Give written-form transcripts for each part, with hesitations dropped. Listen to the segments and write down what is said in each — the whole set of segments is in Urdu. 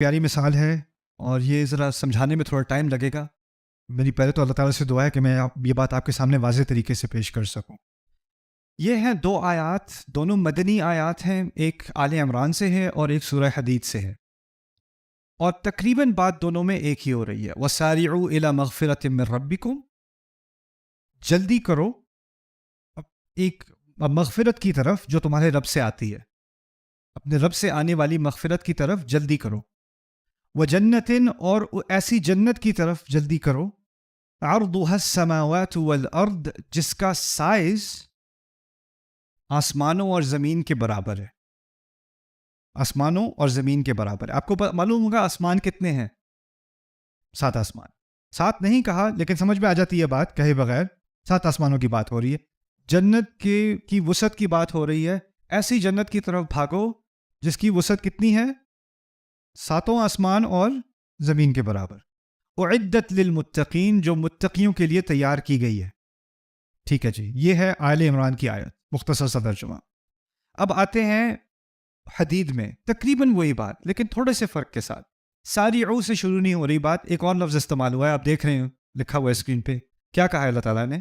پیاری مثال ہے اور یہ ذرا سمجھانے میں تھوڑا ٹائم لگے گا. میری پہلے تو اللہ تعالیٰ سے دعا ہے کہ میں یہ بات آپ کے سامنے واضح طریقے سے پیش کر سکوں. یہ ہیں دو آیات، دونوں مدنی آیات ہیں، ایک آل عمران سے ہے اور ایک سورہ حدید سے ہے، اور تقریباً بات دونوں میں ایک ہی ہو رہی ہے. وَسَارِعُوا إِلَى مَغْفِرَةٍ مِّن رَبِّكُمْ، جلدی کرو ایک مغفرت کی طرف جو تمہارے رب سے آتی ہے، اپنے رب سے آنے والی مغفرت کی طرف جلدی کرو. وَجَنَّةٍ، اور ایسی جنت کی طرف جلدی کرو، عَرْضُهَا السَّمَاوَاتُ وَالْأَرْض، جس کا سائز آسمانوں اور زمین کے برابر ہے. آسمانوں اور زمین کے برابر ہے. آپ کو معلوم ہوگا آسمان کتنے ہیں؟ 7 آسمان. 7 نہیں کہا لیکن سمجھ میں آ جاتی ہے بات کہے بغیر. 7 آسمانوں کی بات ہو رہی ہے. جنت کی وسعت کی بات ہو رہی ہے. ایسی جنت کی طرف بھاگو جس کی وسعت کتنی ہے؟ 7 آسمان اور زمین کے برابر. اعدت للمتقین، جو متقیوں کے لیے تیار کی گئی ہے. ٹھیک ہے جی، یہ ہے آل عمران کی آیت، مختصر سا ترجمہ. اب آتے ہیں حدید میں، تقریباً وہی بات لیکن تھوڑے سے فرق کے ساتھ. ساریعو سے شروع نہیں ہو رہی بات، ایک اور لفظ استعمال ہوا ہے، آپ دیکھ رہے ہیں لکھا ہوا ہے اسکرین پہ. کیا کہا ہے اللہ تعالیٰ نے؟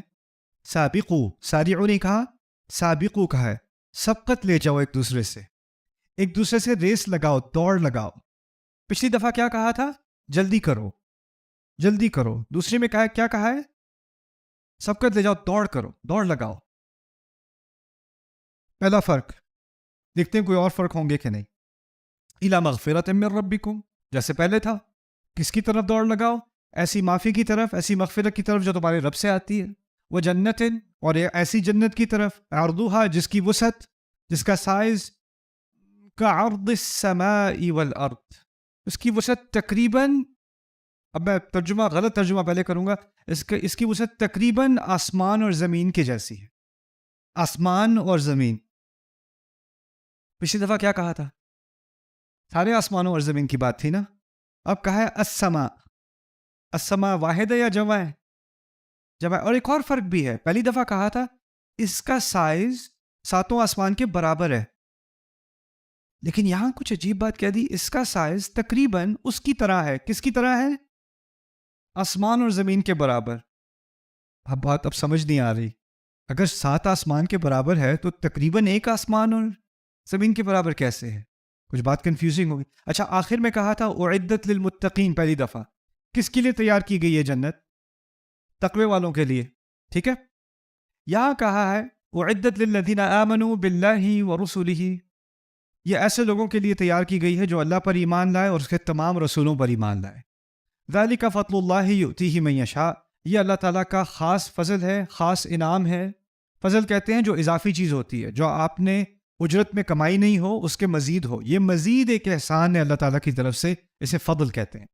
سابقو. ساریعو نہیں کہا، سابقو کہا ہے. سبقت لے جاؤ ایک دوسرے سے ریس لگاؤ، دوڑ لگاؤ. پچھلی دفعہ کیا کہا تھا؟ جلدی کرو، جلدی کرو. دوسری میں کیا کہا ہے؟ سبقت لے جاؤ، دوڑ کرو، دوڑ لگاؤ. پہلا فرق دیکھتے ہیں کوئی اور فرق ہوں گے کہ نہیں. اِلیٰ مغفرۃ من ربکم، جیسے پہلے تھا، کس کی طرف دوڑ لگاؤ؟ ایسی معافی کی طرف، ایسی مغفرت کی طرف جو تمہارے رب سے آتی ہے. وہ جنت، اور ایسی جنت کی طرف، عرضھا، جس کی وسعت، جس کا سائز کعرض السماء والارض، اس کی وسعت تقریباً، اب میں غلط ترجمہ پہلے کروں گا، اس کی وسعت تقریباً آسمان اور زمین کے جیسی ہے. آسمان اور زمین. پچھلی دفعہ کیا کہا تھا؟ سارے آسمانوں اور زمین کی بات تھی نا. اب کہا ہے السماء. السماء واحد ہے یا جمع ہے؟ جمع. اور ایک اور فرق بھی ہے، پہلی دفعہ کہا تھا اس کا سائز 7 آسمان کے برابر ہے، لیکن یہاں کچھ عجیب بات کہہ دی، اس کا سائز تقریباً اس کی طرح ہے. کس کی طرح ہے؟ آسمان اور زمین کے برابر. اب بات سمجھ نہیں آ رہی. اگر 7 آسمان کے برابر ہے تو تقریباً ایک آسمان اور زمین کے برابر کیسے ہے؟ کچھ بات کنفیوزنگ ہوگی. اچھا، آخر میں کہا تھا اعدت للمتقین، پہلی دفعہ کس کے لیے تیار کی گئی ہے جنت؟ تقوی والوں کے لیے. ٹھیک ہے. یہاں کہا ہے اعدت للذین آمنوا باللہ ورسلہ، یہ ایسے لوگوں کے لیے تیار کی گئی ہے جو اللہ پر ایمان لائے اور اس کے تمام رسولوں پر ایمان لائے. ذالک فضل اللہ یؤتیہ من یشاء، یہ اللہ تعالیٰ کا خاص فضل ہے، خاص انعام ہے. فضل کہتے ہیں جو اضافی چیز ہوتی ہے، جو آپ نے اجرت میں کمائی نہیں ہو، اس کے مزید ہو. یہ مزید ایک احسان ہے اللہ تعالیٰ کی طرف سے، اسے فضل کہتے ہیں.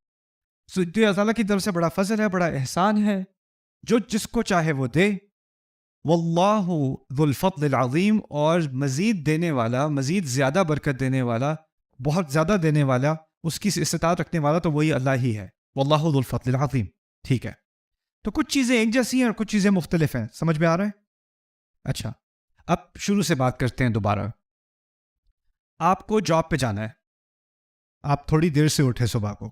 اللہ تعالیٰ کی طرف سے بڑا فضل ہے، بڑا احسان ہے، جو جس کو چاہے وہ دے. واللہ ذو الفضل العظیم، اور مزید دینے والا، مزید زیادہ برکت دینے والا، بہت زیادہ دینے والا، اس کی استطاعت رکھنے والا تو وہی اللہ ہی ہے. واللہ ذو الفضل العظیم. ٹھیک ہے. تو کچھ چیزیں ایک جیسی ہیں اور کچھ چیزیں مختلف ہیں. سمجھ میں آ رہا ہے؟ اچھا، اب شروع سے بات کرتے ہیں دوبارہ. آپ کو جاب پہ جانا ہے، آپ تھوڑی دیر سے اٹھے صبح کو.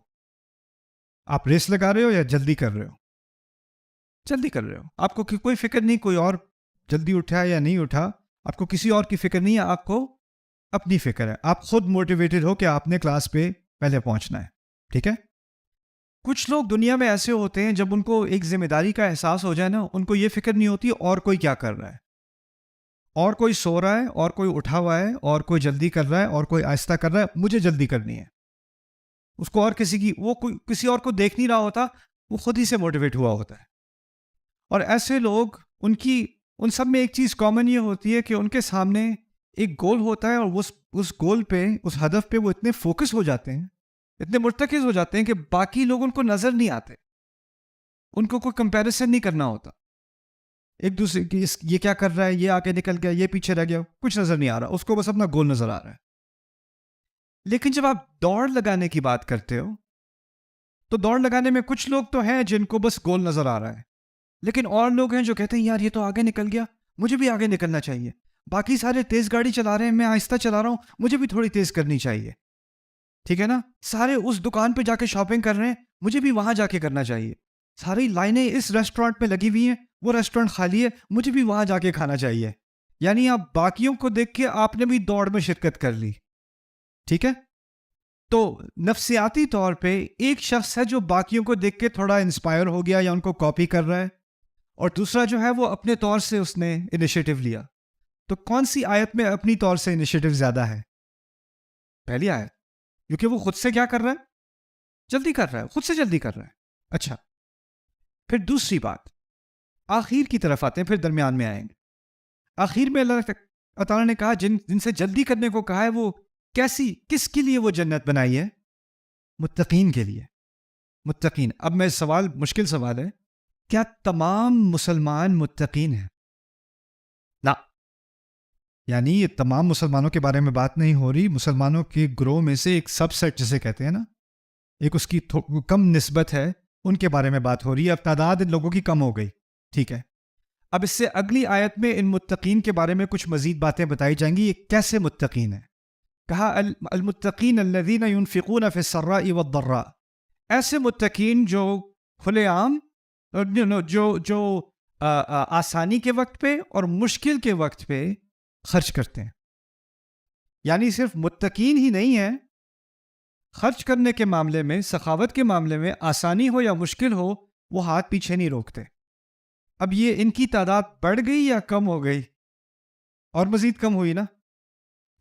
آپ ریس لگا رہے ہو یا جلدی کر رہے ہو؟ جلدی کر رہے ہو. آپ کو کوئی فکر نہیں کوئی اور جلدی اٹھا یا نہیں اٹھا، آپ کو کسی اور کی فکر نہیں ہے، آپ کو اپنی فکر ہے. آپ خود موٹیویٹڈ ہو کہ آپ نے کلاس پہ پہلے پہنچنا ہے. ٹھیک ہے. کچھ لوگ دنیا میں ایسے ہوتے ہیں جب ان کو ایک ذمہ داری کا احساس ہو جائے نا، ان کو یہ فکر نہیں ہوتی اور کوئی کیا کر رہا ہے، اور کوئی سو رہا ہے، اور کوئی اٹھا ہوا ہے، اور کوئی جلدی کر رہا ہے، اور کوئی آہستہ کر رہا ہے. مجھے جلدی کرنی ہے. اس کو اور کوئی کسی اور کو دیکھ نہیں رہا ہوتا، وہ خود ہی سے موٹیویٹ ہوا ہوتا ہے. اور ایسے لوگ، ان سب میں ایک چیز کامن یہ ہوتی ہے کہ ان کے سامنے ایک گول ہوتا ہے، اور اس گول پہ، اس ہدف پہ وہ اتنے فوکس ہو جاتے ہیں، اتنے مرتکز ہو جاتے ہیں کہ باقی لوگ ان کو نظر نہیں آتے. ان کو کوئی کمپیریزن نہیں کرنا ہوتا ایک دوسرے کی، یہ کیا کر رہا ہے، یہ آگے نکل گیا، یہ پیچھے رہ گیا، کچھ نظر نہیں آ رہا. اس کو بس اپنا گول نظر آ رہا ہے. لیکن جب آپ دوڑ لگانے کی بات کرتے ہو تو دوڑ لگانے میں کچھ لوگ تو ہیں جن کو بس گول نظر آ رہا ہے، لیکن اور لوگ ہیں جو کہتے ہیں یار یہ تو آگے نکل گیا، مجھے بھی آگے نکلنا چاہیے. باقی سارے تیز گاڑی چلا رہے ہیں، میں آہستہ چلا رہا ہوں، مجھے بھی تھوڑی تیز کرنی چاہیے. ٹھیک ہے نا, سارے اس دکان پہ جا کے شاپنگ کر رہے ہیں, مجھے بھی وہاں جا کے کرنا چاہیے. ساری لائنیں اس ریسٹورینٹ پہ لگی ہوئی ہیں, وہ ریسٹورینٹ خالی ہے, مجھے بھی وہاں جا کے کھانا چاہیے. یعنی آپ باقیوں کو دیکھ کے آپ نے بھی دوڑ میں شرکت کر لی. ٹھیک ہے, تو نفسیاتی طور پہ ایک شخص ہے جو باقیوں کو دیکھ کے تھوڑا انسپائر ہو گیا یا ان کو کاپی کر رہا ہے, اور دوسرا جو ہے وہ اپنے طور سے اس نے انیشیٹو لیا. تو کون سی آیت میں اپنی طور سے انیشیٹو زیادہ ہے؟ پہلی آیت, کیونکہ وہ خود سے کیا کر رہا ہے؟ جلدی کر رہا ہے, خود سے جلدی کر رہا ہے. اچھا, پھر دوسری بات, آخر کی طرف آتے ہیں, پھر درمیان میں آئیں گے. آخر میں اللہ تعالیٰ نے کہا جن سے جلدی کرنے کو کہا ہے وہ کیسی, کس کے لیے وہ جنت بنائی ہے؟ متقین کے لیے. متقین. اب میں سوال, مشکل سوال ہے, کیا تمام مسلمان متقین ہیں؟ لا, یعنی یہ تمام مسلمانوں کے بارے میں بات نہیں ہو رہی, مسلمانوں کے گروہ میں سے ایک سب سیٹ جسے کہتے ہیں نا, ایک اس کی کم نسبت ہے, ان کے بارے میں بات ہو رہی ہے. اب تعداد ان لوگوں کی کم ہو گئی. ٹھیک ہے, اب اس سے اگلی آیت میں ان متقین کے بارے میں کچھ مزید باتیں بتائی جائیں گی, یہ کیسے متقین ہیں. کہا المتقین الذین ينفقون فی السراء والضراء, ایسے متقین جو کھلے عام, جو آسانی کے وقت پہ اور مشکل کے وقت پہ خرچ کرتے ہیں. یعنی صرف متقین ہی نہیں ہیں, خرچ کرنے کے معاملے میں, سخاوت کے معاملے میں, آسانی ہو یا مشکل ہو, وہ ہاتھ پیچھے نہیں روکتے. اب یہ ان کی تعداد بڑھ گئی یا کم ہو گئی؟ اور مزید کم ہوئی نا.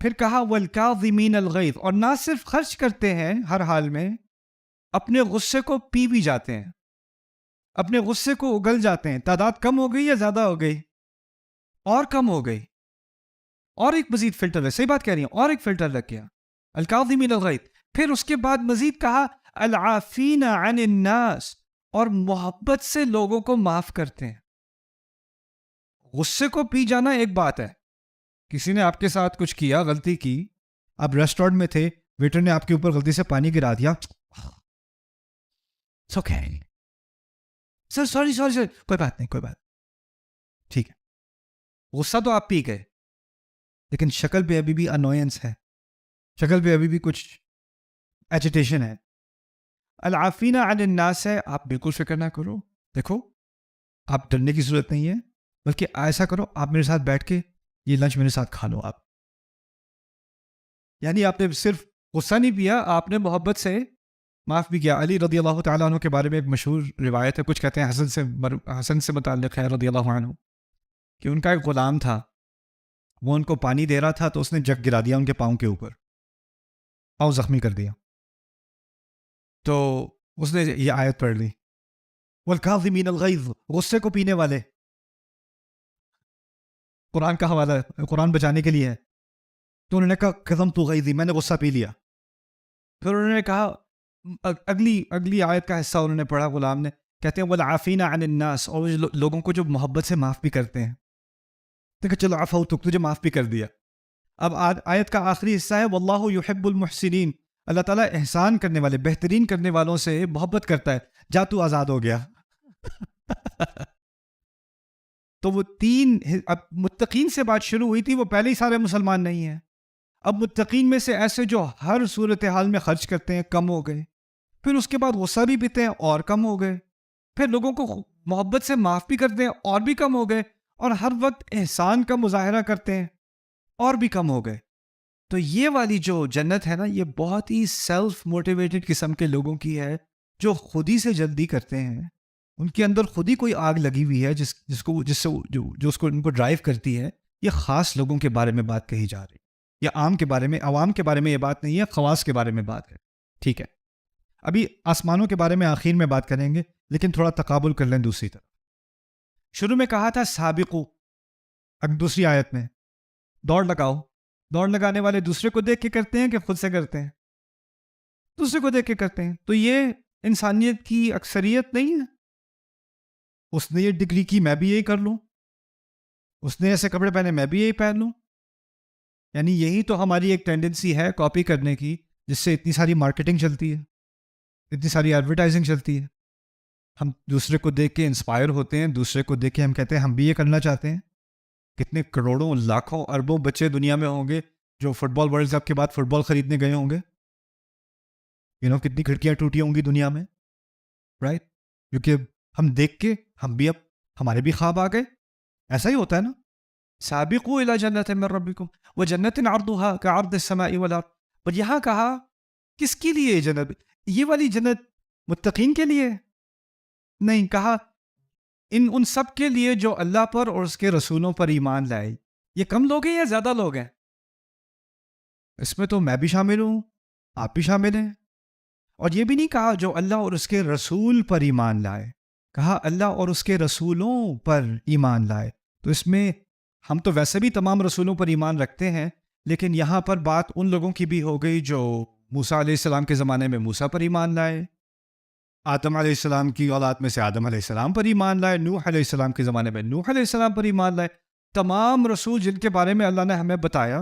پھر کہا والکاظمین الغیظ, اور نہ صرف خرچ کرتے ہیں ہر حال میں, اپنے غصے کو پی بھی جاتے ہیں, اپنے غصے کو اگل جاتے ہیں. تعداد کم ہو گئی یا زیادہ ہو گئی؟ اور کم ہو گئی. اور ایک مزید فلٹر ہے, صحیح بات کہہ رہی ہیں, اور ایک فلٹر لگ گیا, الکاظمین الغیظ. پھر اس کے بعد مزید کہا العافین عن الناس, اور محبت سے لوگوں کو معاف کرتے ہیں. غصے کو پی جانا ایک بات ہے, کسی نے آپ کے ساتھ کچھ کیا, غلطی کی, آپ ریسٹورینٹ میں تھے, ویٹر نے آپ کے اوپر غلطی سے پانی گرا دیا, سر سوری, کوئی بات نہیں, کوئی بات, ٹھیک ہے. غصہ تو آپ پی گئے, لیکن شکل پہ ابھی بھی انوائنس ہے, شکل پہ ابھی بھی کچھ ایجیٹیشن ہے. العافین عن الناس ہے, آپ بالکل فکر نہ کرو, دیکھو آپ ڈرنے کی ضرورت نہیں ہے, بلکہ ایسا کرو, آپ میرے ساتھ بیٹھ کے یہ لنچ میرے ساتھ کھا لو آپ. یعنی آپ نے صرف غصہ نہیں پیا, آپ نے محبت سے معاف بھی کیا. علی رضی اللہ تعالیٰ عنہ کے بارے میں ایک مشہور روایت ہے, کچھ کہتے ہیں حسن سے متعلق ہے رضی اللہ عنہ, کہ ان کا ایک غلام تھا, وہ ان کو پانی دے رہا تھا تو اس نے جگ گرا دیا ان کے پاؤں کے اوپر, پاؤں زخمی کر دیا. تو اس نے یہ آیت پڑھ لی, والکاظمین الغیظ, غصے کو پینے والے. قرآن کا حوالہ ہے, قرآن بچانے کے لیے ہے. تو انہوں نے کہا کظمت غیظی, میں نے غصہ پی لیا. پھر انہوں نے کہا, اگلی آیت کا حصہ انہوں نے پڑھا غلام نے, کہتے ہیں والعافین عن الناس, اور لوگوں کو جو محبت سے معاف بھی کرتے ہیں. تو کہ چلو عفوتک, تجھے معاف بھی کر دیا. اب آیت کا آخری حصہ ہے واللہ یحب المحسنین, اللہ تعالیٰ احسان کرنے والے, بہترین کرنے والوں سے محبت کرتا ہے, جا تو آزاد ہو گیا. تو وہ تین, اب متقین سے بات شروع ہوئی تھی, وہ پہلے ہی سارے مسلمان نہیں ہیں. اب متقین میں سے ایسے جو ہر صورتحال میں خرچ کرتے ہیں, کم ہو گئے. پھر اس کے بعد غصہ بھی پیتے ہیں, اور کم ہو گئے. پھر لوگوں کو محبت سے معاف بھی کرتے ہیں, اور بھی کم ہو گئے. اور ہر وقت احسان کا مظاہرہ کرتے ہیں, اور بھی کم ہو گئے. تو یہ والی جو جنت ہے نا, یہ بہت ہی سیلف موٹیویٹڈ قسم کے لوگوں کی ہے, جو خود ہی سے جلدی کرتے ہیں. ان کے اندر خود ہی کوئی آگ لگی ہوئی ہے جس سے اس کو ان کو ڈرائیو کرتی ہے. یہ خاص لوگوں کے بارے میں بات کہی جا رہی ہے, یا عام کے بارے میں, عوام کے بارے میں یہ بات نہیں ہے, خواص کے بارے میں بات ہے. ٹھیک ہے, ابھی آسمانوں کے بارے میں آخر میں بات کریں گے, لیکن تھوڑا تقابل کر لیں. دوسری طرف شروع میں کہا تھا سابقو, اب دوسری آیت میں دوڑ لگاؤ. دوڑ لگانے والے دوسرے کو دیکھ کے کرتے ہیں کہ خود سے کرتے ہیں؟ دوسرے کو دیکھ کے کرتے ہیں. تو یہ انسانیت کی اکثریت نہیں ہے. اس نے یہ ڈگری کی, میں بھی یہی کر لوں. اس نے ایسے کپڑے پہنے, میں بھی یہی پہن لوں. یعنی یہی تو ہماری ایک ٹینڈنسی ہے کاپی کرنے کی, جس سے اتنی ساری مارکیٹنگ چلتی ہے, اتنی ساری ایڈورٹائزنگ چلتی ہے. ہم دوسرے کو دیکھ کے انسپائر ہوتے ہیں, دوسرے کو دیکھ کے ہم کہتے ہیں ہم بھی یہ کرنا چاہتے ہیں. کتنے کروڑوں, لاکھوں, اربوں بچے دنیا میں ہوں گے جو فٹ بال ورلڈ کپ کے بعد فٹ بال خریدنے گئے ہوں گے. کتنی کھڑکیاں ٹوٹی ہوں گی دنیا میں، رائٹ؟ کیونکہ ہم دیکھ کے ہم بھی اب ہمارے بھی خواب آ گئے. ایسا ہی ہوتا ہے نا. سابقوا الی جنت من ربکم وجنت عرضها كعرض السماء والارض. پر یہاں کہا کس کے لیے یہ جنت؟ یہ والی جنت متقین کے لیے نہیں، کہا ان سب کے لیے جو اللہ پر اور اس کے رسولوں پر ایمان لائے. یہ کم لوگ ہیں یا زیادہ لوگ ہیں؟ اس میں تو میں بھی شامل ہوں، آپ بھی شامل ہیں. اور یہ بھی نہیں کہا جو اللہ اور اس کے رسول پر ایمان لائے، کہا اللہ اور اس کے رسولوں پر ایمان لائے. تو اس میں ہم تو ویسے بھی تمام رسولوں پر ایمان رکھتے ہیں، لیکن یہاں پر بات ان لوگوں کی بھی ہو گئی جو موسیٰ علیہ السلام کے زمانے میں موسیٰ پر ایمان لائے، آدم علیہ السلام کی اولاد میں سے آدم علیہ السلام پر ایمان لائے، نوح علیہ السلام کے زمانے میں نوح علیہ السلام پر ایمان لائے. تمام رسول جن کے بارے میں اللہ نے ہمیں بتایا،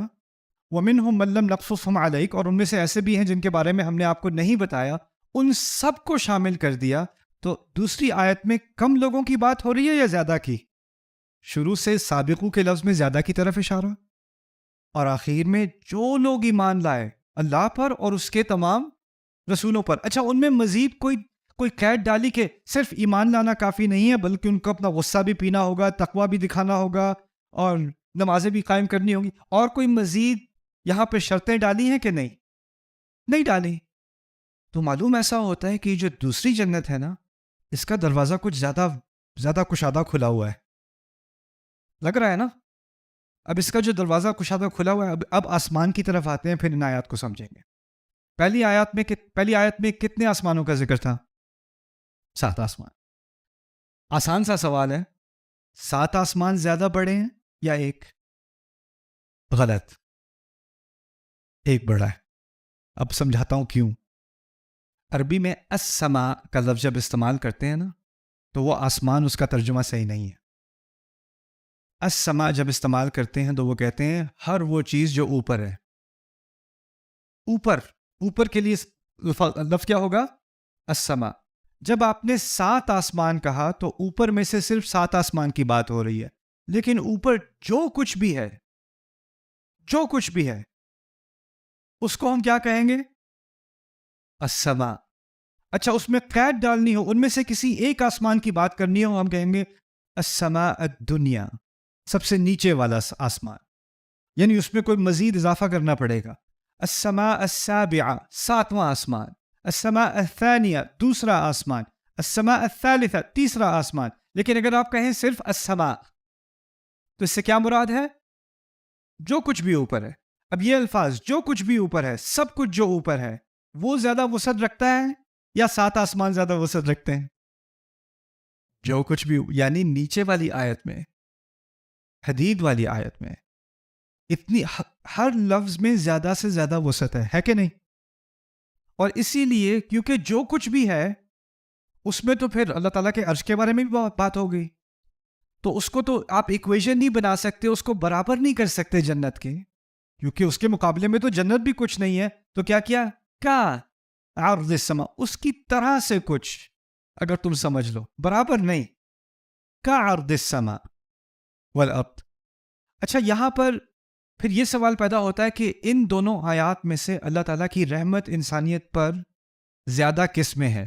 وَمِنْهُمْ مَن لَّمْ نَقْصُصْهُمْ عَلَيْكَ، اور ان میں سے ایسے بھی ہیں جن کے بارے میں ہم نے آپ کو نہیں بتایا، ان سب کو شامل کر دیا. تو دوسری آیت میں کم لوگوں کی بات ہو رہی ہے یا زیادہ کی؟ شروع سے سابقوں کے لفظ میں زیادہ کی طرف اشارہ، اور آخر میں جو لوگ ایمان لائے اللہ پر اور اس کے تمام رسولوں پر. اچھا، ان میں مزید کوئی قید ڈالی کہ صرف ایمان لانا کافی نہیں ہے، بلکہ ان کو اپنا غصہ بھی پینا ہوگا، تقویٰ بھی دکھانا ہوگا، اور نمازیں بھی قائم کرنی ہوں گی. اور کوئی مزید یہاں پہ شرطیں ڈالی ہیں کہ نہیں ڈالی؟ تو معلوم ایسا ہوتا ہے کہ جو دوسری جنت ہے نا، اس کا دروازہ کچھ زیادہ کشادہ کھلا ہوا ہے. لگ رہا ہے نا؟ اب اس کا جو دروازہ کشادہ کھلا ہوا ہے، اب آسمان کی طرف آتے ہیں، پھر ان آیات کو سمجھیں گے. پہلی آیت میں کتنے آسمانوں کا ذکر تھا؟ 7 آسمان. آسان سا سوال ہے، 7 آسمان زیادہ بڑے ہیں یا ایک؟ غلط، ایک بڑا ہے. اب سمجھاتا ہوں کیوں. عربی میں السماء کا لفظ جب استعمال کرتے ہیں نا، تو وہ آسمان اس کا ترجمہ صحیح نہیں ہے. السماء جب استعمال کرتے ہیں تو وہ کہتے ہیں ہر وہ چیز جو اوپر ہے. اوپر کے لیے لفظ کیا ہوگا؟ السماء. جب آپ نے 7 آسمان کہا تو اوپر میں سے صرف 7 آسمان کی بات ہو رہی ہے، لیکن اوپر جو کچھ بھی ہے اس کو ہم کیا کہیں گے؟ السماء. اچھا، اس میں قید ڈالنی ہو، ان میں سے کسی ایک آسمان کی بات کرنی ہو، ہم کہیں گے السماء الدنیا، سب سے نیچے والا آسمان، یعنی اس میں کوئی مزید اضافہ کرنا پڑے گا. السماء السابعہ، 7واں آسمان. السماء الثانیہ، دوسرا آسمان. السماء الثالثہ، تیسرا آسمان. لیکن اگر آپ کہیں صرف السماء تو اس سے کیا مراد ہے؟ جو کچھ بھی اوپر ہے. اب یہ الفاظ جو کچھ بھی اوپر ہے، سب کچھ جو اوپر ہے، وہ زیادہ وسعت رکھتا ہے یا 7 آسمان زیادہ وسعت رکھتے ہیں؟ جو کچھ بھی، یعنی نیچے والی آیت میں، حدید والی آیت میں اتنی ہر لفظ میں زیادہ سے زیادہ وسعت ہے کہ نہیں؟ اور اسی لیے کیونکہ جو کچھ بھی ہے اس میں تو پھر اللہ تعالیٰ کے عرش کے بارے میں بھی بات ہو گئی، تو اس کو تو آپ ایکویشن نہیں بنا سکتے، اس کو برابر نہیں کر سکتے جنت کے، کیونکہ اس کے مقابلے میں تو جنت بھی کچھ نہیں ہے. تو کیا عرض السماء، اس کی طرح سے کچھ اگر تم سمجھ لو، برابر نہیں. کا عرض السماء والارض. اچھا، یہاں پر پھر یہ سوال پیدا ہوتا ہے کہ ان دونوں آیات میں سے اللہ تعالیٰ کی رحمت انسانیت پر زیادہ کس میں ہے؟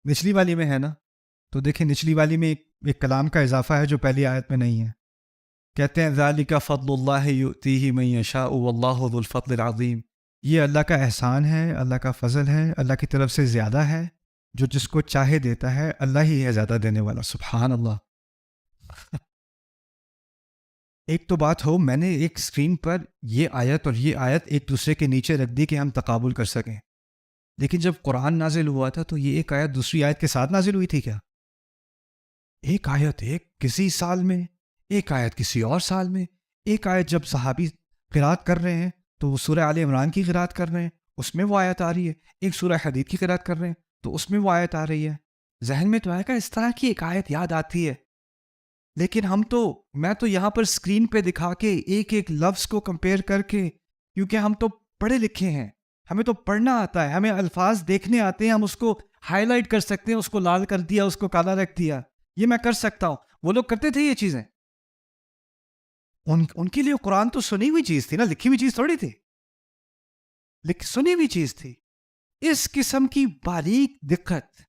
نچلی والی میں ہے نا. تو دیکھیں نچلی والی میں ایک کلام کا اضافہ ہے جو پہلی آیت میں نہیں ہے. کہتے ہیں ذالک فضل اللہ یؤتیہ من یشاء واللہ ذو الفضل العظیم. یہ اللہ کا احسان ہے، اللہ کا فضل ہے، اللہ کی طرف سے زیادہ ہے، جو جس کو چاہے دیتا ہے، اللہ ہی ہے زیادہ دینے والا. سبحان اللہ. ایک تو بات ہو، میں نے ایک اسکرین پر یہ آیت اور یہ آیت ایک دوسرے کے نیچے رکھ دی کہ ہم تقابل کر سکیں، لیکن جب قرآن نازل ہوا تھا تو یہ ایک آیت دوسری آیت کے ساتھ نازل ہوئی تھی کیا؟ ایک آیت کسی سال میں، ایک آیت کسی اور سال میں. ایک آیت جب صحابی قرات کر رہے ہیں تو وہ سورہ آل عمران کی قرات کر رہے ہیں، اس میں وہ آیت آ رہی ہے. ایک سورہ حدید کی قرات کر رہے ہیں تو اس میں وہ آیت آ رہی ہے. ذہن میں تو آئے گا اس طرح کی ایک آیت یاد آتی ہے، لیکن میں تو یہاں پر اسکرین پہ دکھا کے ایک ایک لفظ کو کمپیئر کر کے، کیونکہ ہم تو پڑھے لکھے ہیں، ہمیں تو پڑھنا آتا ہے، ہمیں الفاظ دیکھنے آتے ہیں، ہم اس کو ہائی لائٹ کر سکتے ہیں، اس کو لال کر دیا، اس کو کالا رکھ دیا. یہ میں کر سکتا ہوں. وہ لوگ کرتے تھے یہ چیزیں. ان کے لیے قرآن تو سنی ہوئی چیز تھی نا، لکھی ہوئی چیز تھوڑی تھی، سنی ہوئی چیز تھی. اس قسم کی باریک دقت،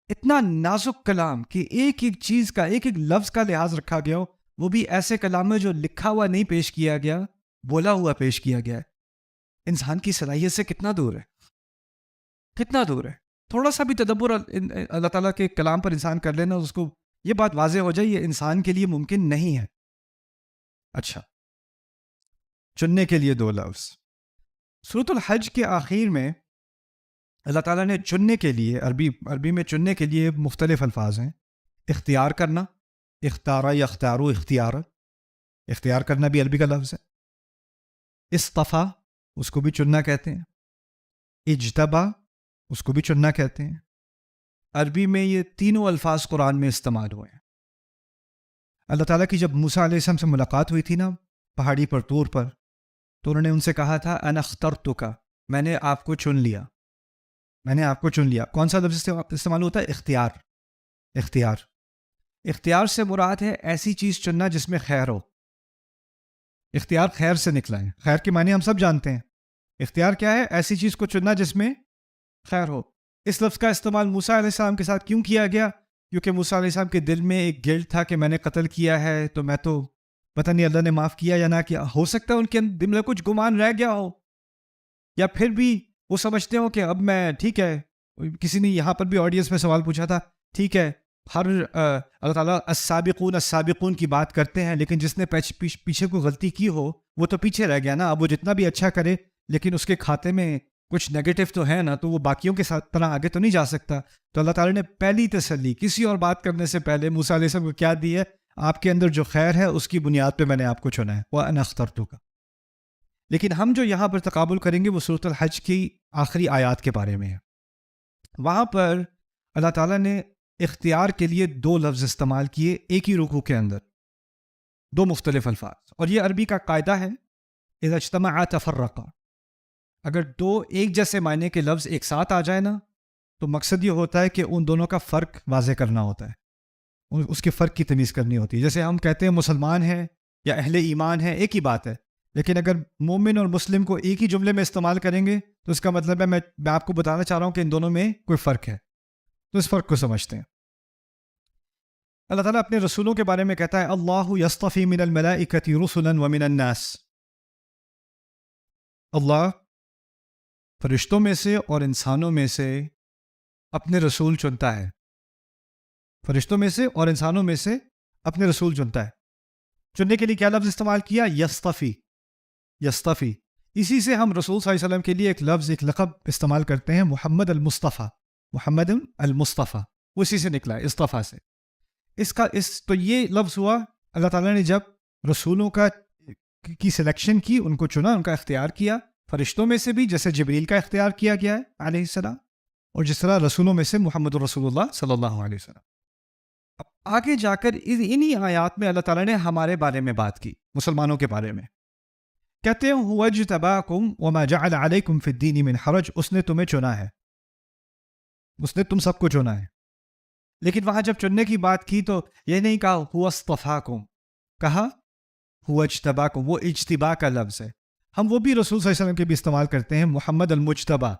اتنا نازک کلام کہ ایک ایک چیز کا، ایک ایک لفظ کا لحاظ رکھا گیا ہو، وہ بھی ایسے کلام میں جو لکھا ہوا نہیں پیش کیا گیا، بولا ہوا پیش کیا گیا ہے، انسان کی صلاحیت سے کتنا دور ہے، کتنا دور ہے. تھوڑا سا بھی تدبر اللہ تعالیٰ کے کلام پر انسان کر لینا، اس کو یہ بات واضح ہو جائے یہ انسان کے لیے ممکن نہیں ہے. اچھا، چننے کے لیے 2 لفظ. سورۃ الحج کے آخر میں اللہ تعالیٰ نے چننے کے لیے، عربی میں چننے کے لیے مختلف الفاظ ہیں. اختیار کرنا، اختارا یا اختارو اختیار، اختیار کرنا بھی عربی کا لفظ ہے. اصطفیٰ، اس کو بھی چننا کہتے ہیں. اجتبا، اس کو بھی چننا کہتے ہیں. عربی میں یہ تینوں الفاظ قرآن میں استعمال ہوئے ہیں. اللہ تعالیٰ کی جب موسیٰ علیہ السلام سے ملاقات ہوئی تھی نا پہاڑی پر، طور پر، تو انہوں نے ان سے کہا تھا انا اخترتک، میں نے آپ کو چن لیا، میں نے آپ کو چن لیا. کون سا لفظ استعمال ہوتا ہے؟ اختیار. اختیار، اختیار سے مراد ہے ایسی چیز چننا جس میں خیر ہو. اختیار خیر سے نکلا ہے، خیر کے معنی ہم سب جانتے ہیں. اختیار کیا ہے؟ ایسی چیز کو چننا جس میں خیر ہو. اس لفظ کا استعمال موسیٰ علیہ السلام کے ساتھ کیوں کیا گیا؟ کیونکہ موسیٰ علیہ السلام کے دل میں ایک گلٹ تھا کہ میں نے قتل کیا ہے، تو میں تو پتہ نہیں اللہ نے معاف کیا یا نہ کیا. ہو سکتا ہے ان کے دل میں کچھ گمان رہ گیا ہو، یا پھر بھی وہ سمجھتے ہو کہ اب میں ٹھیک ہے. کسی نے یہاں پر بھی آڈینس میں سوال پوچھا تھا، ٹھیک ہے ہر اللہ تعالیٰ السابقون السابقون کی بات کرتے ہیں، لیکن جس نے پیچھے کوئی غلطی کی ہو وہ تو پیچھے رہ گیا نا. اب وہ جتنا بھی اچھا کرے لیکن اس کے کھاتے میں کچھ نیگیٹو تو ہے نا، تو وہ باقیوں کے ساتھ طرح آگے تو نہیں جا سکتا. تو اللہ تعالیٰ نے پہلی تسلی کسی اور بات کرنے سے پہلے موسیٰ علیہ السلام کو کیا دی ہے؟ آپ کے اندر جو خیر ہے اس کی بنیاد پہ میں نے آپ کو چنا ہے، وَأَنَا اخْتَرْتُكَ. لیکن ہم جو یہاں پر تقابل کریں گے وہ سورۃ الحج کی آخری آیات کے بارے میں ہے. وہاں پر اللہ تعالیٰ نے اختیار کے لیے 2 لفظ استعمال کیے ایک ہی رکوع کے اندر، 2 مختلف الفاظ. اور یہ عربی کا قاعدہ ہے، اذا اجتمعا تفرقا. اگر 2 ایک جیسے معنی کے لفظ ایک ساتھ آ جائے نا، تو مقصد یہ ہوتا ہے کہ ان دونوں کا فرق واضح کرنا ہوتا ہے، اس کے فرق کی تمیز کرنی ہوتی ہے. جیسے ہم کہتے ہیں مسلمان ہیں یا اہل ایمان ہیں، ایک ہی بات ہے، لیکن اگر مومن اور مسلم کو ایک ہی جملے میں استعمال کریں گے تو اس کا مطلب ہے میں آپ کو بتانا چاہ رہا ہوں کہ ان دونوں میں کوئی فرق ہے. تو اس فرق کو سمجھتے ہیں. اللہ تعالیٰ اپنے رسولوں کے بارے میں کہتا ہے اللہ یصطفی من الملائکۃ رسلا ومن الناس. اللہ فرشتوں میں سے اور انسانوں میں سے اپنے رسول چنتا ہے. فرشتوں میں سے اور انسانوں میں سے اپنے رسول چنتا ہے. چننے کے لیے کیا لفظ استعمال کیا؟ یصطفی. یصطفی، اسی سے ہم رسول صلی اللہ علیہ وسلم کے لیے ایک لفظ، ایک لقب استعمال کرتے ہیں، محمد المصطفیٰ. محمد المصطفیٰ وہ اسی سے نکلا ہے، اصطفیٰ سے. تو یہ لفظ ہوا اللہ تعالیٰ نے جب رسولوں کی سلیکشن کی، ان کو چنا، ان کا اختیار کیا. فرشتوں میں سے بھی جیسے جبریل کا اختیار کیا گیا ہے علیہ السلام، اور جس طرح رسولوں میں سے محمد رسول اللہ صلی اللہ علیہ وسلم. اب آگے جا کر انہی آیات میں اللہ تعالیٰ نے ہمارے بارے میں بات کی، مسلمانوں کے بارے میں. کہتے ہیں هو اجتباکم وما جعل علیکم فی الدین من حرج. اس نے تمہیں چنا ہے، اس نے تم سب کو چنا ہے. لیکن وہاں جب چننے کی بات کی تو یہ نہیں کہا هو اصطفاکم، کہا هو اجتباکم. وہ اجتبا کا لفظ ہے، ہم وہ بھی رسول صلی اللہ علیہ وسلم کے بھی استعمال کرتے ہیں، محمد المجتبی،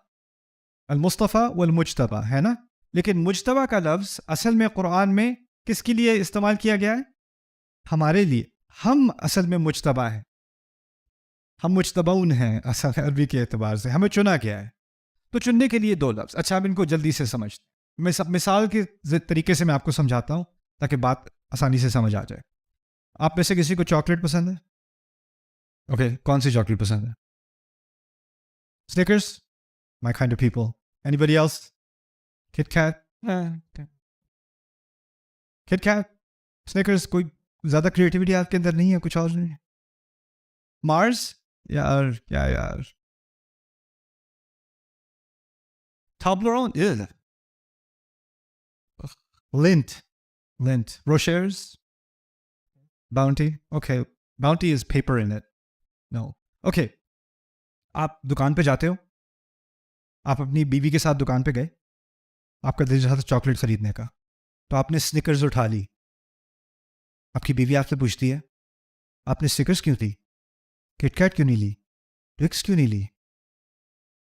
المصطفیٰ والمجتبی ہے نا. لیکن مجتبی کا لفظ اصل میں قرآن میں کس کے لیے استعمال کیا گیا ہے؟ ہمارے لیے. ہم اصل میں مجتبی ہیں، ہم مجتبون ہیں اصل عربی کے اعتبار سے، ہمیں چنا گیا ہے. تو چننے کے لیے 2 لفظ. اچھا اب ان کو جلدی سے سمجھتے ہیں. میں مثال کے طریقے سے میں آپ کو سمجھاتا ہوں تاکہ بات آسانی سے سمجھ آ جائے. آپ میں سے کسی کو چاکلیٹ پسند ہے؟ اوکے، کون سی چاکلیٹ پسند ہے؟ Snickers, my kind of people. Anybody else? Kit Kat? Kit Kat, Snickers. کوئی زیادہ کریٹیوٹی آپ کے اندر نہیں ہے؟ کچھ اور نہیں؟ مارس؟ یار کیا یار، Toblerone, Lindt, Rochers, Bounty. Okay, Bounty is paper in it. No. Okay, آپ دکان پہ جاتے ہو، آپ اپنی بیوی کے ساتھ دکان پہ گئے، آپ کا دل چاہتا تھا چاکلیٹ خریدنے کا، تو آپ نے سنیکرز اٹھا لی. آپ کی بیوی آپ سے پوچھتی ہے آپ نے سنیکرز کیوں لی؟ کٹ کیٹ کیوں نہیں لی؟ ٹوکس کیوں نہیں لی؟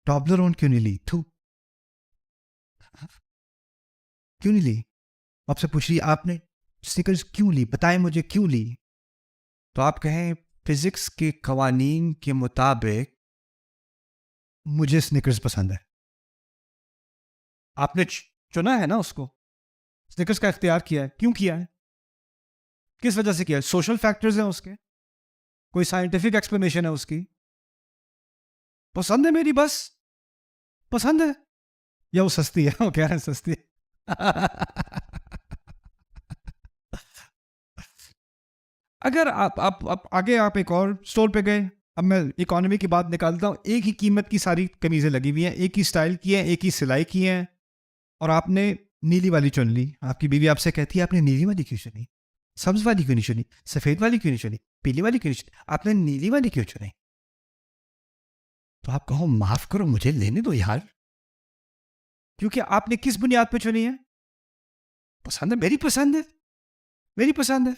ٹابلرون کیوں نہیں لی؟ کیوں نہیں لی؟ آپ سے پوچھ رہی آپ نے سنیکرز کیوں لی، بتائیں مجھے کیوں لی؟ تو آپ کہیں فزکس کے قوانین کے مطابق مجھے سنیکرز پسند ہے. آپ نے چنا ہے نا اس کو، سنیکرز کا اختیار کیا ہے. کیوں کیا ہے؟ کس وجہ سے کیا ہے؟ سوشل فیکٹرز ہیں اس کے، کوئی سائنٹیفک ایکسپلینیشن ہے اس کی؟ پسند ہے میری، بس پسند ہے. یا وہ سستی ہے، وہ کہہ رہے ہیں سستی ہے. اگر آپ آگے آپ ایک اور اسٹور پہ گئے، اب میں اکانومی کی بات نکالتا ہوں، ایک ہی قیمت کی ساری قمیضیں لگی ہوئی ہیں، ایک ہی اسٹائل کی ہیں، ایک ہی سلائی کی ہیں، اور آپ نے نیلی والی چن لی. آپ کی بیوی آپ سے کہتی ہے آپ نے نیلی والی کیوں چنی، سبز والی کیوں نہیں چنی، سفید والی کیوں نہیں چنی، پیلی والی کیوں نہیں چنی، آپ نے نیلی والی کیوں چنی؟ تو آپ کہو معاف کرو مجھے لینے دو یار، کیونکہ آپ نے کس بنیاد پہ چنی ہے؟ پسند ہے، میری پسند ہے، میری پسند ہے.